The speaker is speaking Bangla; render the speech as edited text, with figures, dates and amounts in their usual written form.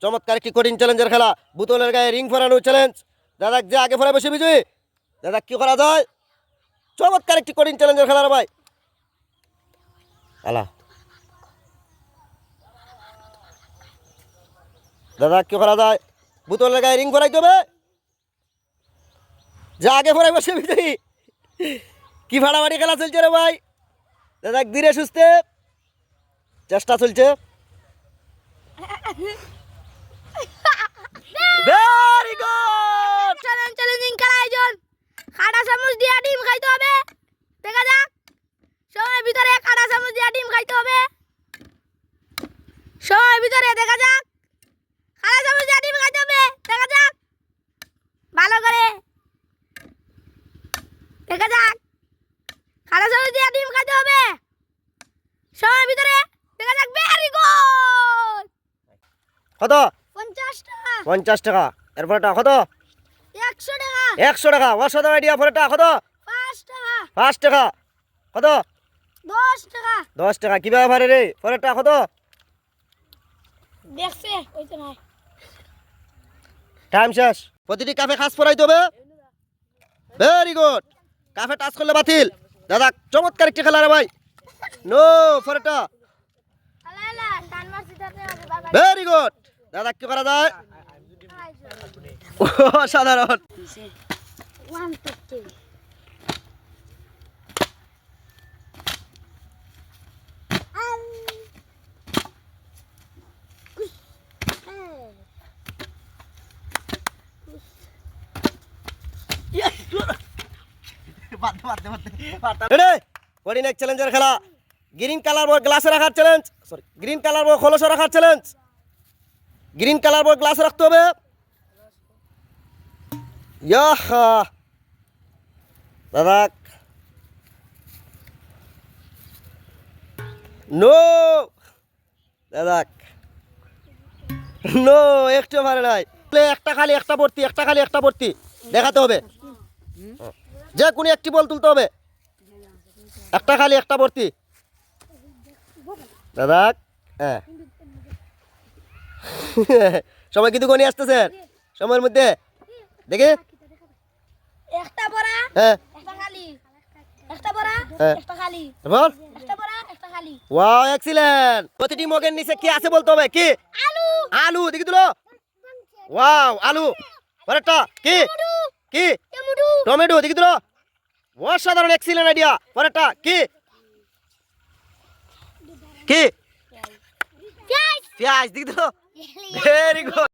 চমৎকার একটি কঠিন চ্যালেঞ্জের খেলা, বোতলের গায়ে রিং ফেরানো চ্যালেঞ্জ। দাদা যে আগে ফেরাবে সে বিজয়ী। দাদা কি করা যায়? চমৎকার একটি কঠিন চ্যালেঞ্জের খেলা রে ভাই। আলা দাদা কি করা যায়? বোতলের গায়ে রিং ফেরাইতে হবে, যা আগে ফেরাবে সে বিজয়ী। কি ফাড়াফাড়ি খেলা চলছে রে ভাই। দাদা ধীরে সুস্থে চেষ্টা চলছে। Very good. চ্যালেঞ্জিং খেলা আয়োজন। কাঁটা চামচ দিয়ে ডিম খাইতে হবে। দেখা যাক সময়ের ভিতরে কাঁটা চামচ দিয়ে ডিম খাইতে হবে। সময়ের ভিতরে দেখা যাক কাঁটা চামচ দিয়ে ডিম খাইতে হবে। দেখা যাক ভালো করে দেখা যাক কাঁটা চামচ দিয়ে ডিম খাইতে হবে। সময়ের ভিতরে দেখা যাক। Very good. কত? 50 টাকা। 50 টাকা। এরপরটা কত? 100 টাকা। 100 টাকা। অসাধারণ আইডিয়া। পরেরটা কত? 5 টাকা। 5 টাকা। কত? 10 টাকা। 10 টাকা। কি ব্যাপারে রে? পরেরটা কত? দেখছে ওইতো না। টাইম শেষ। প্রতিটি কাফে খাস পরাইতে হবে। Very good. কাফে টাচ করলে বাতিল। দাদা চমৎকার একটি খেলা রে ভাই। নো পরেরটা। আলালা টান মারছি তাতে হবে বাবা। Very good. দাদা কি করা যায়? অসাধারণ। 150 কঠিন এক চ্যালেঞ্জের খেলা। গ্রিন কালার বল গ্লাসে রাখার চ্যালেঞ্জ। সরি, গ্রিন কালার বল খোলসে রাখার চ্যালেঞ্জ। গ্রিন কালার বল গ্লাসে রাখতে হবে। ইয়াহা দাদা নো দাদা নো, একটু পারে নাই। একটা খালি একটা ভর্তি, একটা খালি একটা ভর্তি দেখাতে হবে। যে কোনো একটি বল তুলতে হবে। একটা খালি একটা ভর্তি দাদা। হ্যাঁ সময় কিন্তু গনি আসতেছে সময়ের মধ্যে দেখে। একটা বড়া হ্যাঁ একটা খালি। একটা বড়া হ্যাঁ। একটা খালি। বল। একটা বড়া একটা খালি। Wow excellent. প্রতিটি মগের নিচে কি আছে বলতে হবে। কি? আলু। আলু দেখি তুলো। ওয়াও আলু। পরেরটা কি? কি? টমেটো। টমেটো দেখি তুলো। অসাধারণ এক্সিলেন্ট আইডিয়া। পরেরটা কি? কি? পেঁয়াজ। পেঁয়াজ দেখি তুলো। Very good.